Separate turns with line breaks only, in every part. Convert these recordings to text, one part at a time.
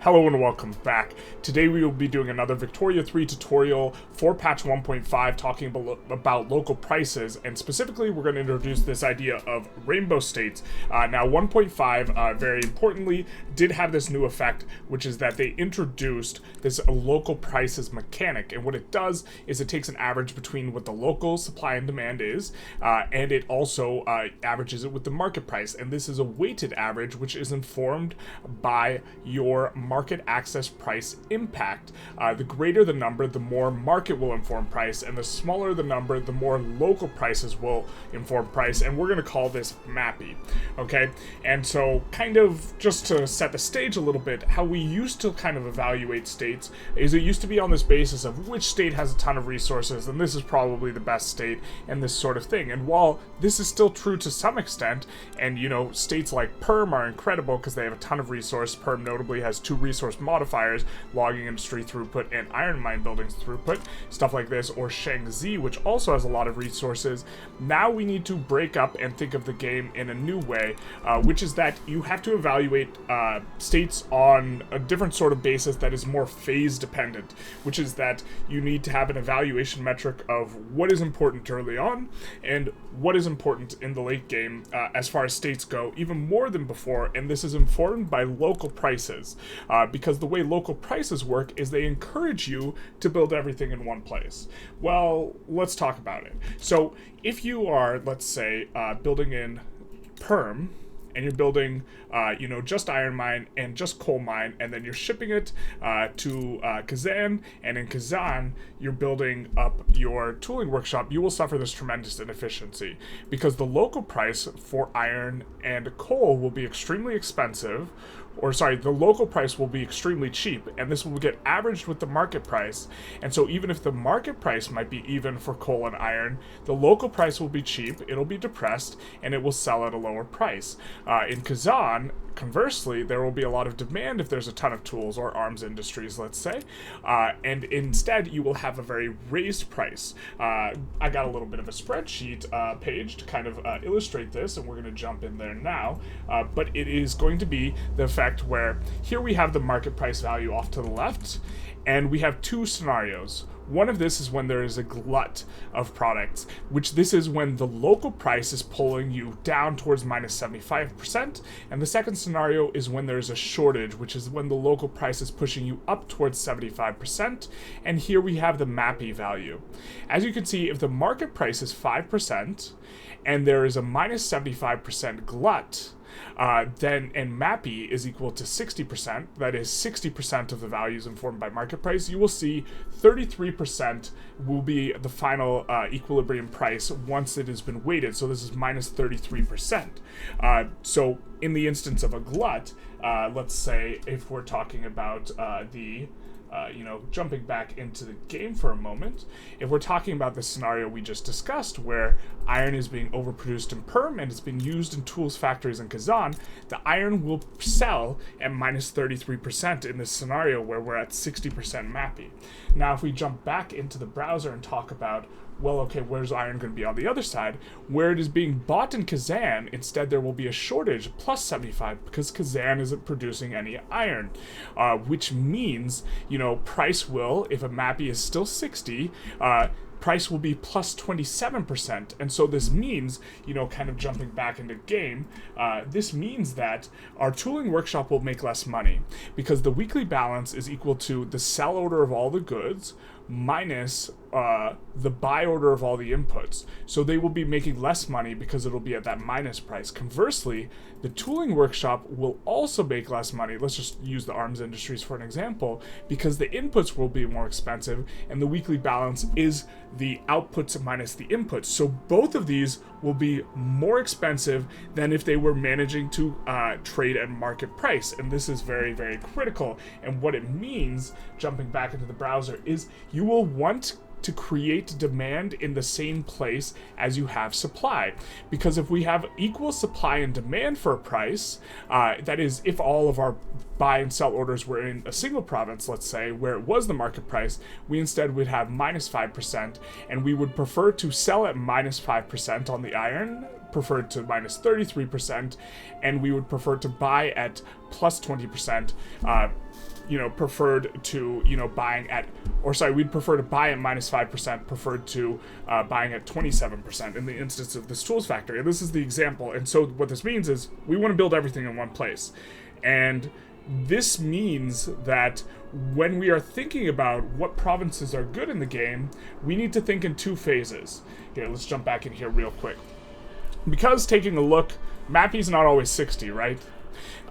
Hello and welcome back. Today we will be doing another Victoria 3 tutorial for patch 1.5 talking about local prices, and specifically we're going to introduce this idea of rainbow states. Now 1.5 very importantly did have this new effect, which is that they introduced this local prices mechanic, and what it does is it takes an average between what the local supply and demand is, and it also averages it with the market price, and this is a weighted average which is informed by your market access price impact. The greater the number, the more market will inform price, and the smaller the number, the more local prices will inform price, and we're going to call this Mapi. Okay, and so kind of just to set the stage a little bit, how we used to kind of evaluate states is it used to be on this basis of which state has a ton of resources, and this is probably the best state, and this sort of thing. And while this is still true to some extent, and you know, states like Perm are incredible because they have a ton of resource. Perm notably has two resource modifiers, logging industry throughput and iron mine buildings throughput, stuff like this, or Shangzi, which also has a lot of resources. Now we need to break up and think of the game in a new way, which is that you have to evaluate states on a different sort of basis that is more phase dependent, which is that you need to have an evaluation metric of what is important early on and what is important in the late game as far as states go, even more than before, and this is informed by local prices. Because the way local prices work is they encourage you to build everything in one place. Well, let's talk about it. So if you are, let's say, building in Perm, and you're building, just iron mine and just coal mine, and then you're shipping it to Kazan, and in Kazan, you're building up your tooling workshop, you will suffer this tremendous inefficiency, because the local price for iron and coal will be extremely expensive, the local price will be extremely cheap, and this will get averaged with the market price. And so even if the market price might be even for coal and iron, the local price will be cheap, it'll be depressed, and it will sell at a lower price. In Kazan, conversely, there will be a lot of demand if there's a ton of tools or arms industries, let's say, and instead you will have a very raised price. I got a little bit of a spreadsheet page to kind of illustrate this, and we're going to jump in there now, but it is going to be the effect where here we have the market price value off to the left, and we have two scenarios. One of this is when there is a glut of products, which this is when the local price is pulling you down towards minus 75%, and the second scenario is when there's a shortage, which is when the local price is pushing you up towards 75%, and here we have the Mapi value. As you can see, if the market price is 5%, and there is a minus 75% glut, then Mapi is equal to 60%, that is 60% of the values informed by market price, you will see 33% will be the final equilibrium price once it has been weighted, so this is minus 33%. So in the instance of a glut, let's say if we're talking about jumping back into the game for a moment, if we're talking about the scenario we just discussed where iron is being overproduced in Perm and it's being used in tools factories in Kazan, the iron will sell at minus 33% in this scenario where we're at 60% Mapi. Now if we jump back into the browser and talk about, well, okay, where's iron going to be on the other side? Where it is being bought in Kazan, instead there will be a shortage, plus 75, because Kazan isn't producing any iron, which means, price will, if a Mapi is still 60, price will be plus 27%. And so this means, kind of jumping back into game, this means that our tooling workshop will make less money because the weekly balance is equal to the sell order of all the goods minus the buy order of all the inputs. So they will be making less money because it'll be at that minus price. Conversely, the tooling workshop will also make less money. Let's just use the arms industries for an example, because the inputs will be more expensive and the weekly balance is the outputs minus the inputs. So both of these will be more expensive than if they were managing to trade at market price. And this is very, very critical. And what it means, jumping back into the browser, is you will want to create demand in the same place as you have supply. Because if we have equal supply and demand for a price, that is, if all of our buy and sell orders were in a single province, let's say, where it was the market price, we instead would have minus 5%, and we would prefer to sell at minus 5% on the iron, preferred to minus 33%, and we would prefer to buy at plus 20%, preferred to, buying at, we'd prefer to buy at minus 5%, preferred to buying at 27% in the instance of this tools factory. And this is the example. And so what this means is we want to build everything in one place. And this means that when we are thinking about what provinces are good in the game, we need to think in two phases. Here, let's jump back in here real quick. Because taking a look, Mapi's not always 60, right?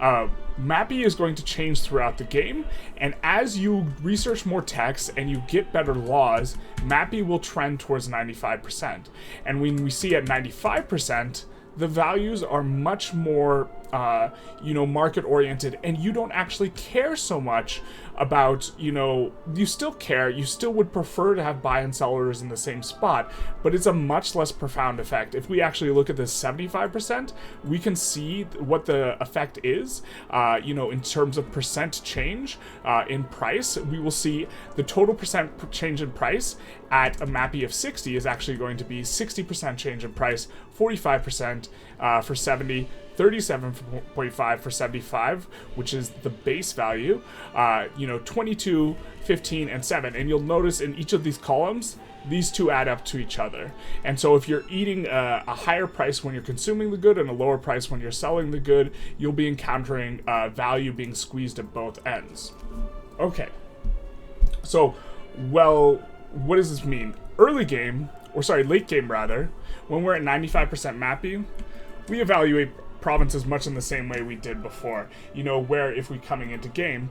Mapi is going to change throughout the game, and as you research more text and you get better laws, Mapi will trend towards 95%. And when we see at 95%, the values are much more, market-oriented, and you don't actually care so much about, you still care, you still would prefer to have buy and sell orders in the same spot, but it's a much less profound effect. If we actually look at this 75%, we can see what the effect is, in terms of percent change in price. We will see the total percent change in price at a Mapi of 60 is actually going to be 60% change in price, 45% for 70, 37.5 for 75, which is the base value, 22, 15, and 7. And you'll notice in each of these columns, these two add up to each other. And so if you're eating a higher price when you're consuming the good and a lower price when you're selling the good, you'll be encountering value being squeezed at both ends. Okay. So, what does this mean? Late game rather, when we're at 95% Mapi, we evaluate provinces much in the same way we did before, where if we coming into game,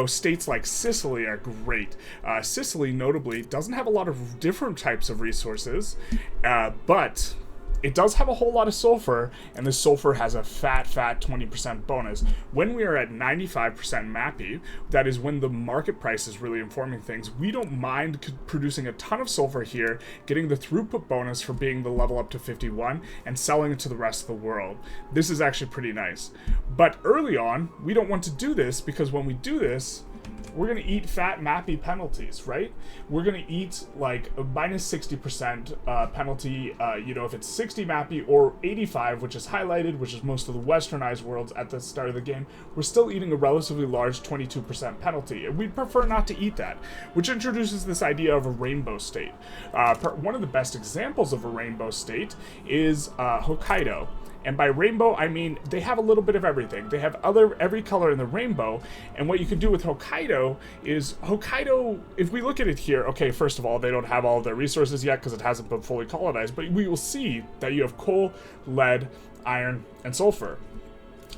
states like Sicily are great. Sicily, notably, doesn't have a lot of different types of resources, but it does have a whole lot of sulfur, and this sulfur has a fat 20% bonus. When we are at 95% Mapi, that is when the market price is really informing things, we don't mind producing a ton of sulfur here, getting the throughput bonus for being the level up to 51, and selling it to the rest of the world. This is actually pretty nice. But early on, we don't want to do this, because when we do this, we're going to eat fat Mapi penalties, right? We're going to eat like a minus 60% penalty, if it's 60 Mapi or 85, which is highlighted, which is most of the westernized worlds at the start of the game, we're still eating a relatively large 22% penalty. And we'd prefer not to eat that, which introduces this idea of a rainbow state. One of the best examples of a rainbow state is Hokkaido. And by rainbow, I mean they have a little bit of everything. They have every color in the rainbow. And what you can do with Hokkaido is, if we look at it here, okay, first of all, they don't have all of their resources yet because it hasn't been fully colonized. But we will see that you have coal, lead, iron, and sulfur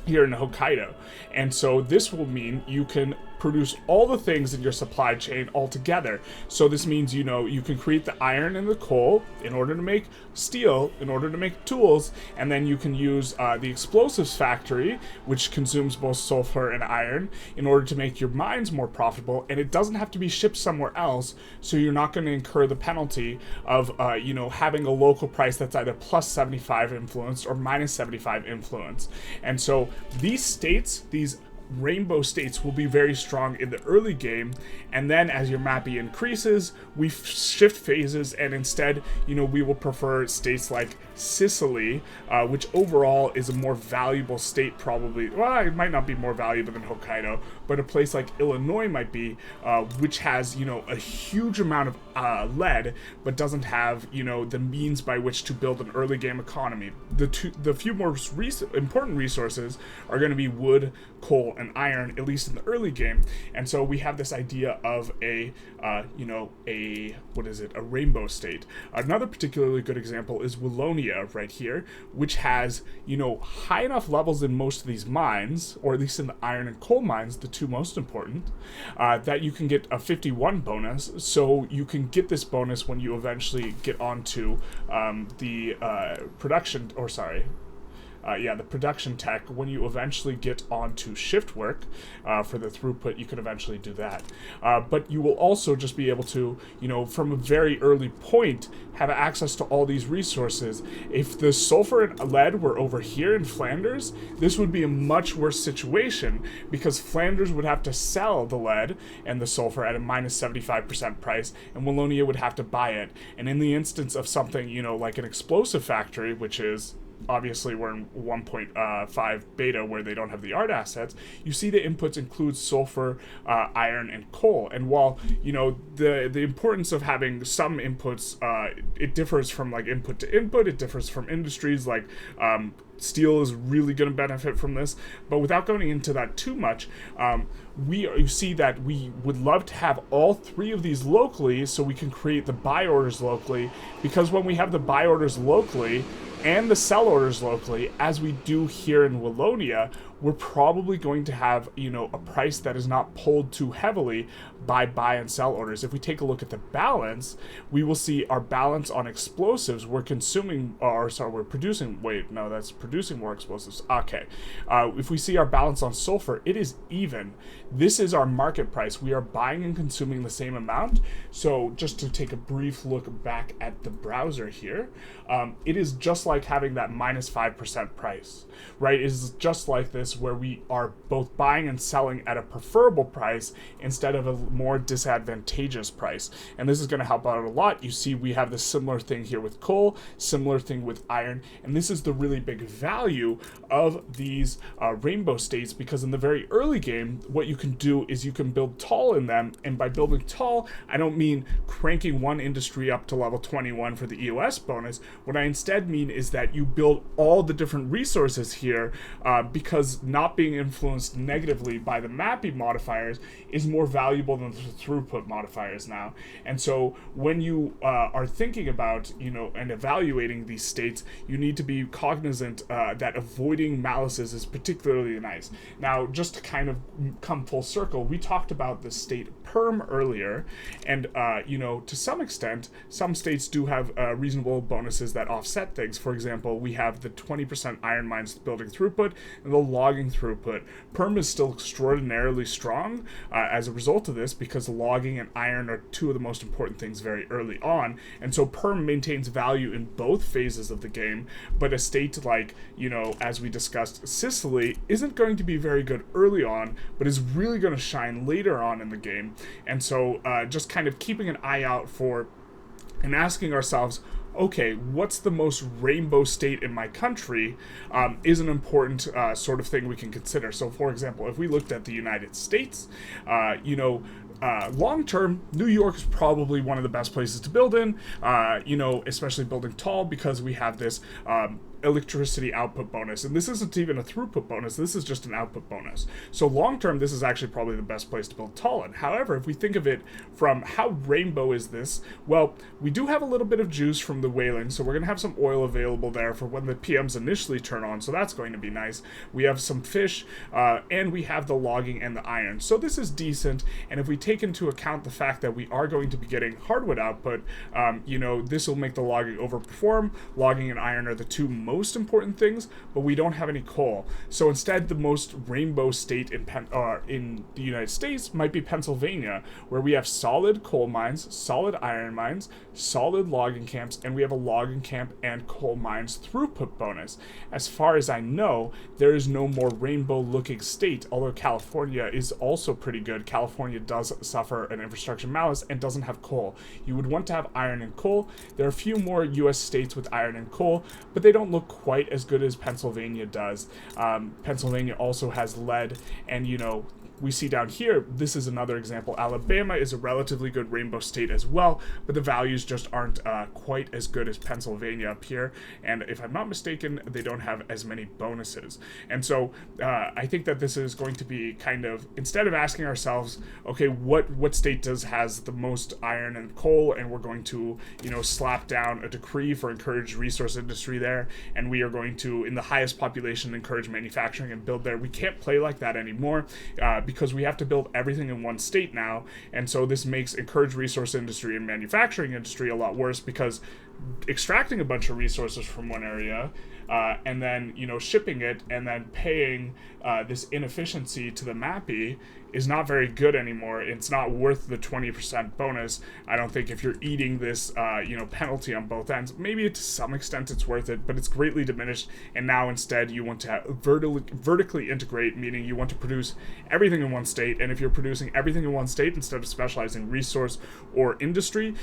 here in Hokkaido. And so this will mean you can produce all the things in your supply chain all together. So this means, you can create the iron and the coal in order to make steel, in order to make tools, and then you can use the explosives factory, which consumes both sulfur and iron, in order to make your mines more profitable, and it doesn't have to be shipped somewhere else, so you're not going to incur the penalty of, having a local price that's either plus 75 influence or minus 75 influence. And so these rainbow states will be very strong in the early game, and then as your Mapi increases, we shift phases, and instead, we will prefer states like Sicily, which overall is a more valuable state probably. Well, it might not be more valuable than Hokkaido, but a place like Illinois might be, which has, a huge amount of lead, but doesn't have, the means by which to build an early game economy. The few more important resources are going to be wood, coal, and iron, at least in the early game. And so we have this idea of a rainbow state. Another particularly good example is Wallonia right here, which has, high enough levels in most of these mines, or at least in the iron and coal mines, the two most important, that you can get a 51 bonus. So you can get this bonus when you eventually get onto the production, the production tech, when you eventually get onto shift work for the throughput, you can eventually do that. But you will also just be able to, from a very early point, have access to all these resources. If the sulfur and lead were over here in Flanders, this would be a much worse situation because Flanders would have to sell the lead and the sulfur at a minus 75% price, and Wallonia would have to buy it. And in the instance of something, like an explosive factory, which is obviously we're in 1.5 beta where they don't have the art assets, you see the inputs include sulfur, iron, and coal. And while, the importance of having some inputs, it differs from like input to input, it differs from industries like steel is really going to benefit from this, but without going into that too much, you see that we would love to have all three of these locally so we can create the buy orders locally, because when we have the buy orders locally and the sell orders locally, as we do here in Wallonia, we're probably going to have, a price that is not pulled too heavily by buy and sell orders. If we take a look at the balance, we will see our balance on explosives, we're producing more explosives. Okay. If we see our balance on sulfur, it is even. This is our market price. We are buying and consuming the same amount. So just to take a brief look back at the browser here, it is just like having that minus 5% price, right? It is just like this where we are both buying and selling at a preferable price instead of a more disadvantageous price. And this is going to help out a lot. You see we have the similar thing here with coal, similar thing with iron, and this is the really big value of these rainbow states, because in the very early game, what you can do is you can build tall in them, and by building tall, I don't mean cranking one industry up to level 21 for the EOS bonus. What I instead mean is that you build all the different resources here, because not being influenced negatively by the Mapi modifiers is more valuable than the throughput modifiers now. And so when you are thinking about, and evaluating these states, you need to be cognizant that avoiding malices is particularly nice. Now, just to kind of come full circle, we talked about the state Perm earlier, and to some extent, some states do have reasonable bonuses that offset things. For example, we have the 20% iron mines building throughput and the logging throughput. Perm is still extraordinarily strong as a result of this, because logging and iron are two of the most important things very early on, and so Perm maintains value in both phases of the game. But a state like, as we discussed, Sicily isn't going to be very good early on, but is really going to shine later on in the game. And so just kind of keeping an eye out for and asking ourselves, okay, what's the most rainbow state in my country, is an important sort of thing we can consider. So, for example, if we looked at the United States, long term, New York is probably one of the best places to build in, especially building tall, because we have this electricity output bonus. And this isn't even a throughput bonus, this is just an output bonus. So long term, this is actually probably the best place to build tall in. However, if we think of it from how rainbow is this, well, we do have a little bit of juice from the whaling, so we're going to have some oil available there for when the PMs initially turn on, so that's going to be nice. We have some fish, and we have the logging and the iron. So this is decent, and if we take into account the fact that we are going to be getting hardwood output, this will make the logging overperform. Logging and iron are the two most important things, but we don't have any coal. So instead, the most rainbow state in the United States might be Pennsylvania, where we have solid coal mines, solid iron mines, solid logging camps, and we have a logging camp and coal mines throughput bonus. As far as I know, there is no more rainbow-looking state, although California is also pretty good. California does suffer an infrastructure malus and doesn't have coal. You would want to have iron and coal. There are a few more U.S. states with iron and coal, but they don't look quite as good as Pennsylvania does. Pennsylvania also has lead, and we see down here, this is another example. Alabama is a relatively good rainbow state as well, but the values just aren't quite as good as Pennsylvania up here. And if I'm not mistaken, they don't have as many bonuses. And so I think that this is going to be kind of, instead of asking ourselves, okay, what state has the most iron and coal, and we're going to, slap down a decree for encouraged resource industry there, and we are going to, in the highest population, encourage manufacturing and build there. We can't play like that anymore, because we have to build everything in one state now, and so this makes encouraged resource industry and manufacturing industry a lot worse, because extracting a bunch of resources from one area and then, you know, shipping it and then paying this inefficiency to the Mapi is not very good anymore. It's not worth the 20% bonus. I don't think if you're eating this, you know, penalty on both ends, maybe to some extent it's worth it, but it's greatly diminished. And now instead you want to vertically integrate, meaning you want to produce everything in one state. And if you're producing everything in one state instead of specializing resource or industry,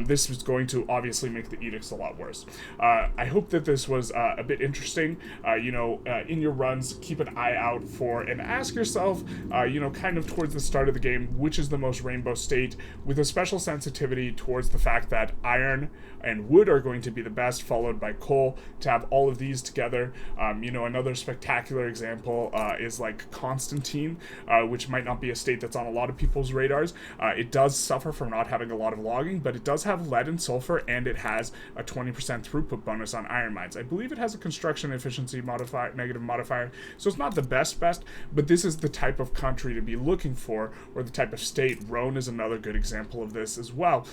this is going to obviously make the edicts a lot worse. I hope that this was a bit interesting. You know, in your runs, keep an eye out for and ask yourself, you know, kind of towards the start of the game, which is the most rainbow state, with a special sensitivity towards the fact that iron and wood are going to be the best, followed by coal. To have all of these together, you know, another spectacular example is like Constantine, which might not be a state that's on a lot of people's radars. It does suffer from not having a lot of logging, but it does have lead and sulfur, and it has a 20% throughput bonus on iron mines. I believe it has a construction efficiency negative modifier, so it's not the best, but this is the type of country to be looking for, or the type of state. Rhone is another good example of this as well,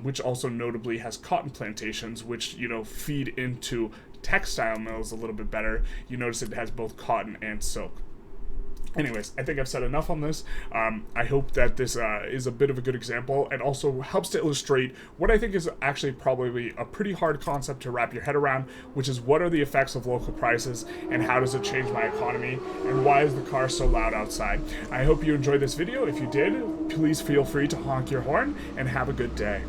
which also notably has cotton plantations, which, you know, feed into textile mills a little bit better. You notice it has both cotton and silk. Anyways, I think I've said enough on this. I hope that this is a bit of a good example and also helps to illustrate what I think is actually probably a pretty hard concept to wrap your head around, which is what are the effects of local prices and how does it change my economy and why is the car so loud outside. I hope you enjoyed this video. If you did, please feel free to honk your horn and have a good day.